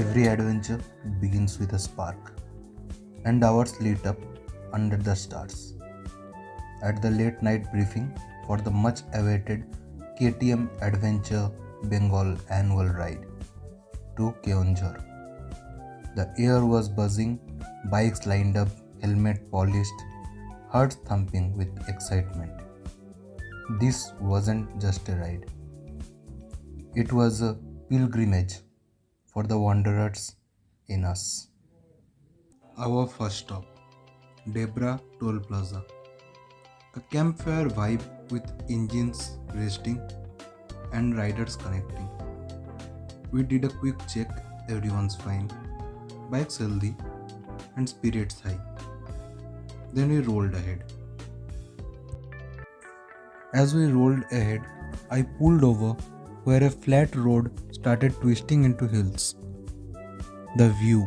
Every adventure begins with a spark, and ours lit up under the stars. At the late night briefing for the much awaited KTM Adventure Bengal annual ride to Keonjhar. The air was buzzing, bikes lined up, helmet polished, hearts thumping with excitement. This wasn't just a ride, it was a pilgrimage for the wanderers in us. Our first stop, Debra Toll Plaza. A campfire vibe with engines resting and riders connecting. We did a quick check, everyone's fine, bikes healthy, and spirits high. Then we rolled ahead. As we rolled ahead, I pulled over where a flat road started twisting into hills. The view,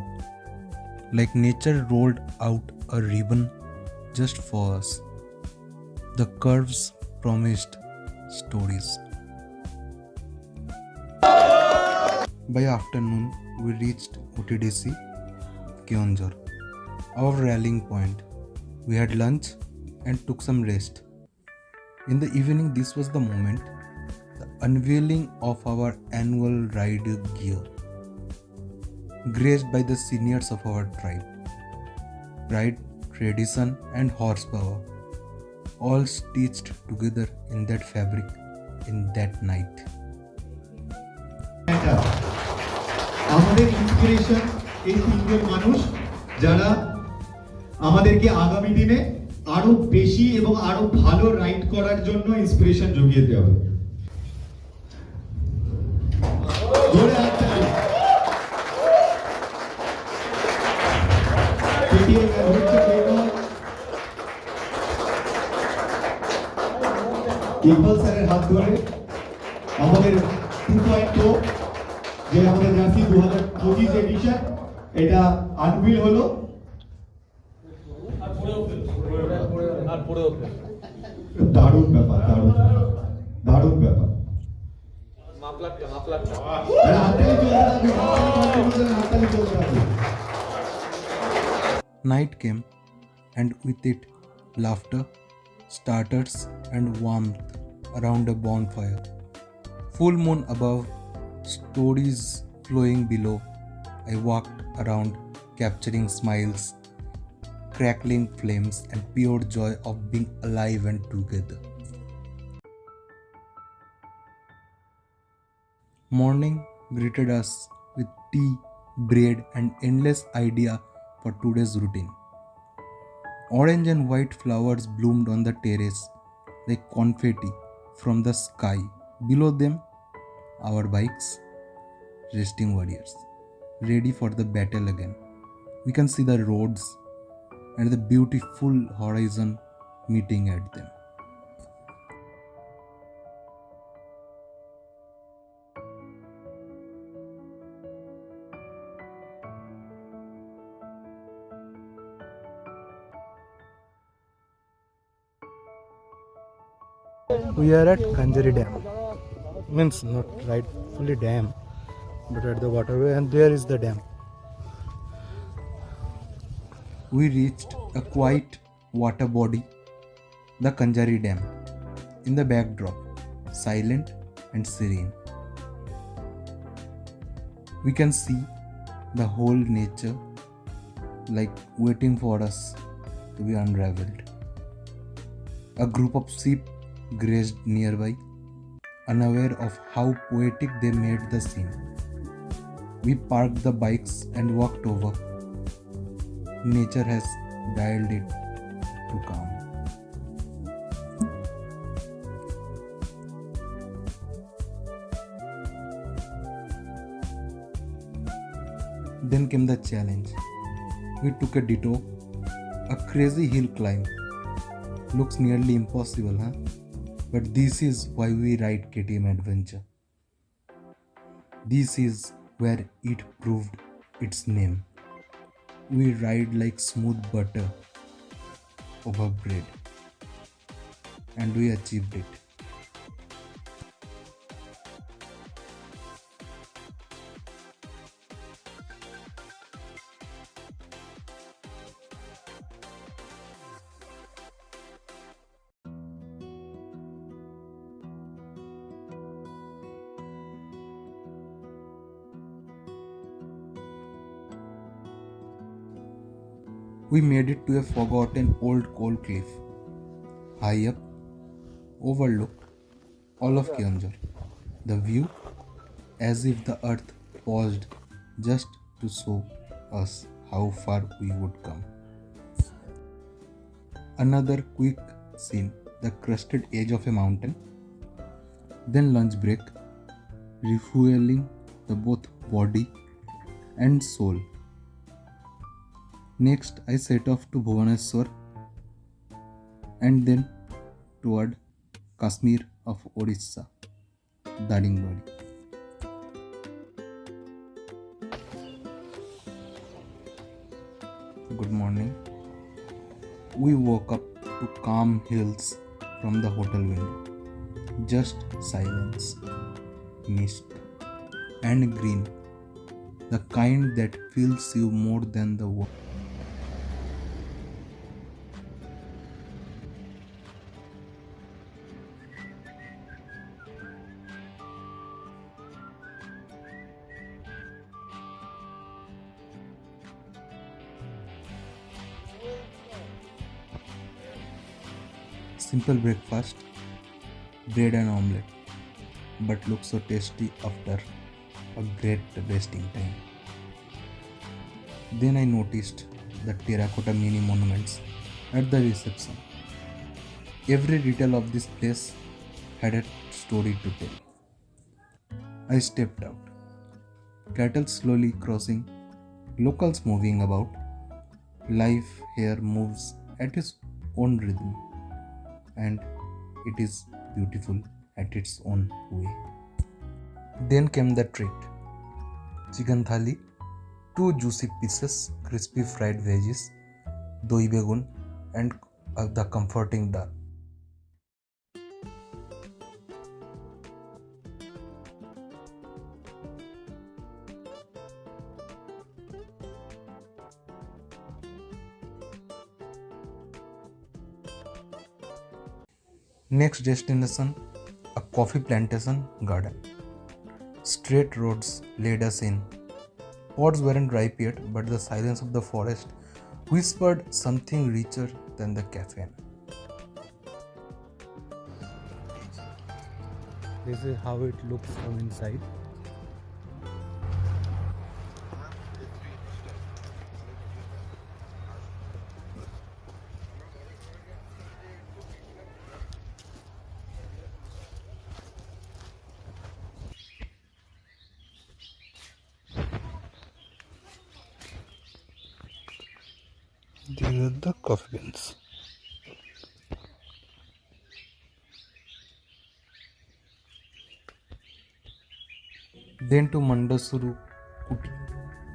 like nature rolled out a ribbon just for us. The curves promised stories. By afternoon, we reached OTDC Keonjhar, our rallying point. We had lunch and took some rest. In the evening, this was the moment, the unveiling of our annual ride gear, graced by the seniors of our tribe. Pride, tradition, and horsepower, all stitched together in that fabric in that night. আমাদের inspiration এই তিনজন মানুষ যারা আমাদেরকে আগামী দিনে আরো বেশি এবং আরো ভালো রাইড করার জন্য ইন্সপিরেশন জুগিয়ে দেবে। জোরে হাততালি। KTM হচ্ছে বেঙ্গল ইকবাল স্যারের হাত ধরে আমাদের 2.0 যে আমাদের রাফি 2025 এডিশন এটা আনভিল হলো দারুণ ব্যাপার দারুণ ব্যাপার Night came, and with it, laughter, starters, and warmth around a bonfire. Full moon above, stories flowing below. I walked around, capturing smiles, crackling flames, and pure joy of being alive and together. Morning greeted us with tea, bread, and endless idea for today's routine. Orange and white flowers bloomed on the terrace like confetti from the sky. Below them, our bikes, resting warriors, ready for the battle again. We can see the roads and the beautiful horizon meeting at them. We are at Kaniari Dam. Means not rightfully dam, but at the waterway, and there is the dam. We reached a quiet water body, the Kaniari Dam, in the backdrop, silent and serene. We can see the whole nature like waiting for us to be unraveled. A group of sheep grazed nearby, unaware of how poetic they made the scene. We parked the bikes and walked over. Nature has dialed it to calm. Then came the challenge. We took a detour, a crazy hill climb. Looks nearly impossible, huh? But this is why we ride KTM Adventure. This is where it proved its name. We ride like smooth butter over bread. And we achieved it. We made it to a forgotten old coal cliff. High up, overlooked all of Keonjhar. The view, as if the earth paused just to show us how far we would come. Another quick scene, the crested edge of a mountain, then lunch break, refueling the both body and soul. Next, I set off to Bhubaneswar and then toward Kashmir of Odisha, Daringbadi. Good morning. We woke up to calm hills from the hotel window. Just silence, mist, and green, the kind that fills you more than the world. Simple breakfast, bread and omelette, but looks so tasty after a great resting time. Then I noticed the terracotta mini monuments at the reception. Every detail of this place had a story to tell. I stepped out. Cattle slowly crossing, locals moving about. Life here moves at its own rhythm, and it is beautiful at its own way. Then came the treat, chicken thali, two juicy pieces, crispy fried veggies, doi begun, and the comforting dal. Next destination, a coffee plantation garden. Straight roads led us in. Pods weren't ripe yet, but the silence of the forest whispered something richer than the caffeine. This is how it looks from inside. These are the coffee beans. Then to Mandasuru Kuti,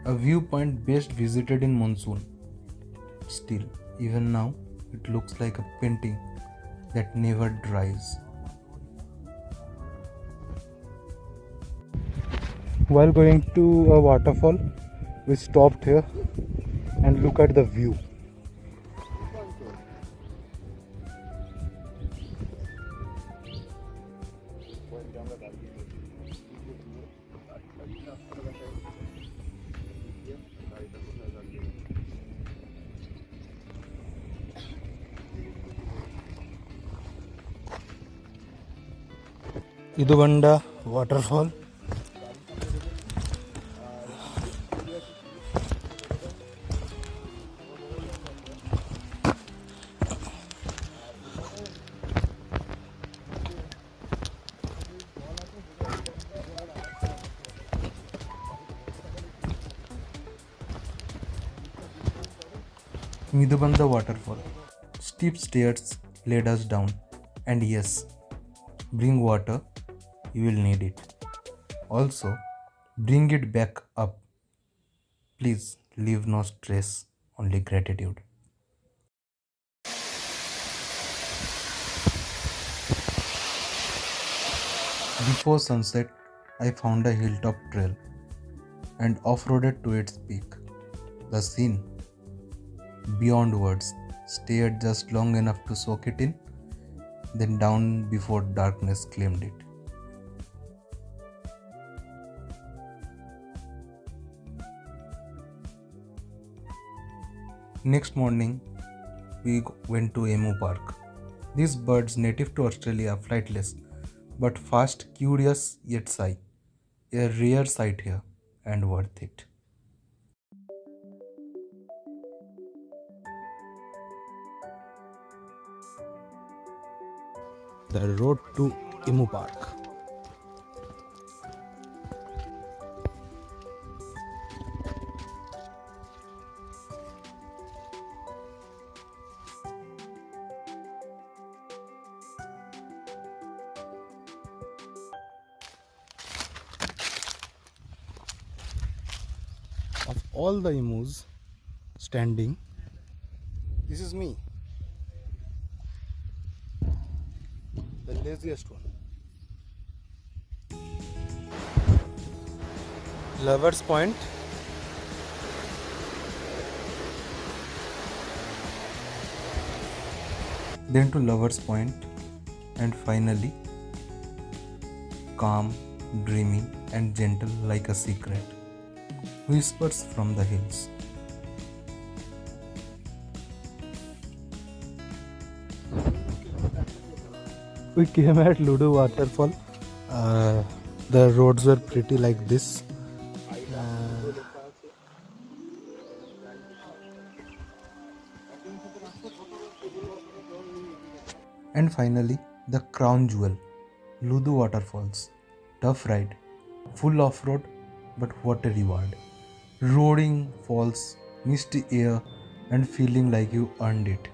a viewpoint best visited in monsoon. Still, even now, it looks like a painting that never dries. While going to a waterfall, we stopped here and look at the view. Midubanda waterfall. Midubanda waterfall. Steep stairs led us down, and yes, bring water, you will need it. Also, bring it back up. Please leave no stress, only gratitude. Before sunset, I found a hilltop trail and off-roaded to its peak. The scene, beyond words, stayed just long enough to soak it in, then down before darkness claimed it. Next morning, we went to Emu Park. These birds native to Australia are flightless, but fast, curious yet shy. A rare sight here and worth it. The road to Emu Park. Of all the emus standing, this is me, the laziest one. Lovers Point. Then to Lovers Point, and finally calm, dreamy and gentle like a secret. Whispers from the hills. We came at Ludu Waterfall. The roads were pretty like this. And finally, the crown jewel, Ludu Waterfalls. Tough ride, full off-road, but what a reward. Roaring falls, misty air, and feeling like you earned it.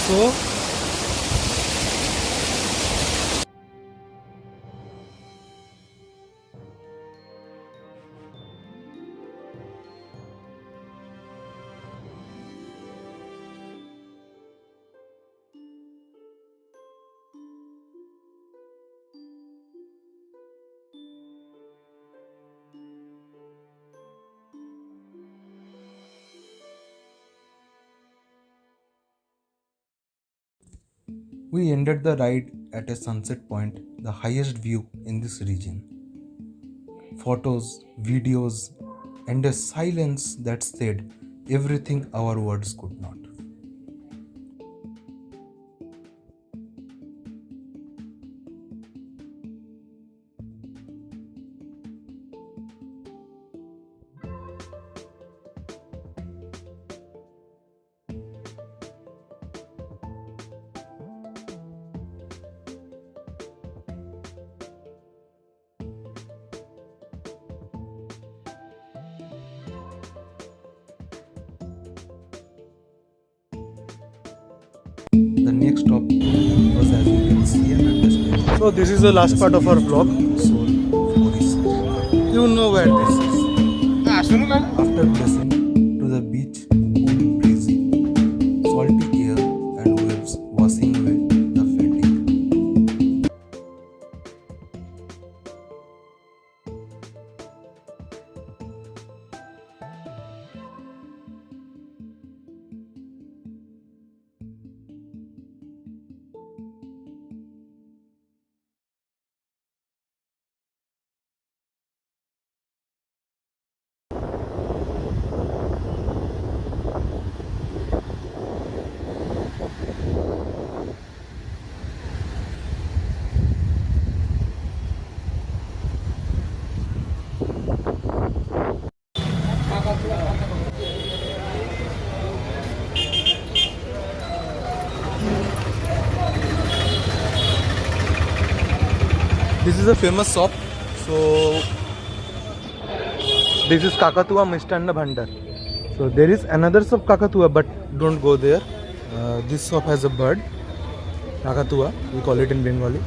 So we ended the ride at a sunset point, the highest view in this region. Photos, videos, and a silence that said everything our words could not. The next stop was, as you can see and understand. So this is the last part of our vlog. So you know where this is. After blessing to the beach, cool breezy, salty air and waves washing away the fatigue. This is a famous shop. So this is Kakatua Mishtanna Bhandar. So there is another shop Kakatua, but don't go there. This shop has a bird, Kakatua, we call it in Bengali.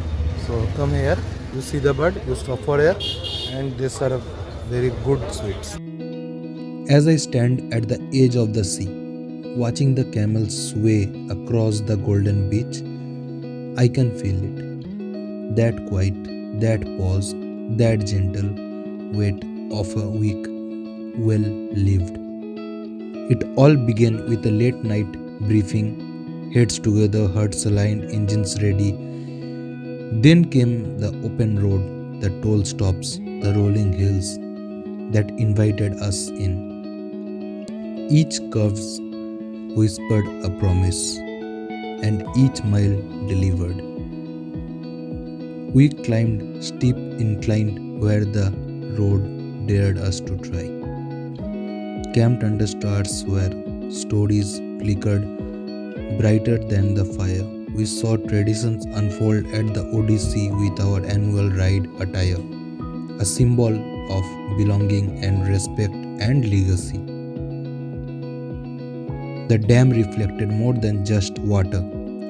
So come here, you see the bird, you stop for here, and they serve very good sweets. As I stand at the edge of the sea, Watching the camels sway across the golden beach, I can feel it. That quiet, that pause, that gentle weight of a week well lived. It all began with a late night briefing, heads together, hearts aligned, engines ready. Then came the open road, the toll stops, the rolling hills that invited us in. Each curve whispered a promise, and each mile delivered. We climbed steep incline where the road dared us to try. Camped under stars where stories flickered brighter than the fire. We saw traditions unfold at the ODC with our annual ride attire, a symbol of belonging and respect and legacy. The dam reflected more than just water.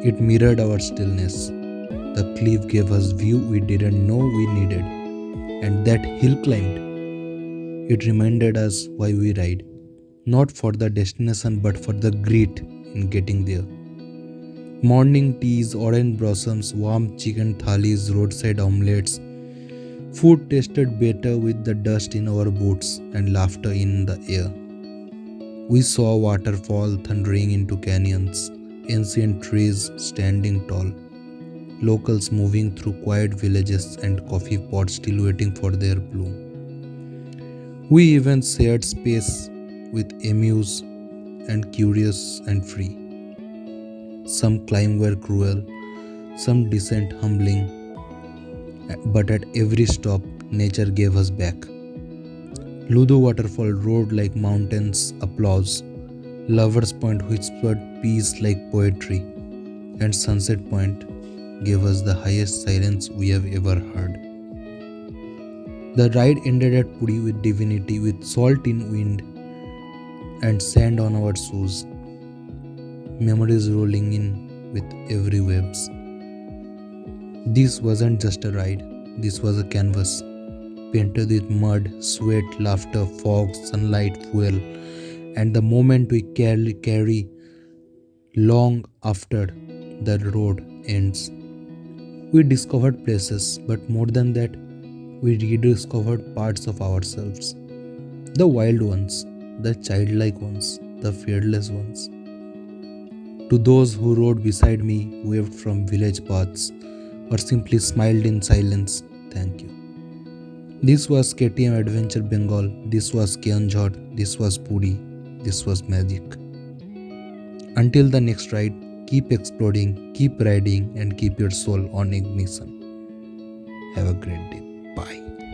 It mirrored our stillness. The cliff gave us view we didn't know we needed. And that hill climbed. It reminded us why we ride. Not for the destination but for the grit in getting there. Morning teas, orange blossoms, warm chicken thalis, roadside omelets. Food tasted better with the dust in our boots and laughter in the air. We saw a waterfall thundering into canyons, ancient trees standing tall, locals moving through quiet villages and coffee pots still waiting for their bloom. We even shared space with emus and curious and free. Some climb were cruel, some descent humbling, but at every stop, nature gave us back. Ludu Waterfall roared like mountains, applause. Lovers Point whispered peace like poetry. And Sunset Point gave us the highest silence we have ever heard. The ride ended at Puri with divinity, with salt in wind and sand on our shoes. Memories rolling in with every waves. This wasn't just a ride, this was a canvas, painted with mud, sweat, laughter, fog, sunlight, fuel, and the moment we carry long after the road ends. We discovered places, but more than that, we rediscovered parts of ourselves. The wild ones, the childlike ones, the fearless ones. To those who rode beside me, waved from village paths, or simply smiled in silence, thank you. This was KTM Adventure Bengal, this was Keonjhar, this was Puri, this was magic. Until the next ride, keep exploring, keep riding, and keep your soul on ignition. Have a great day. Bye.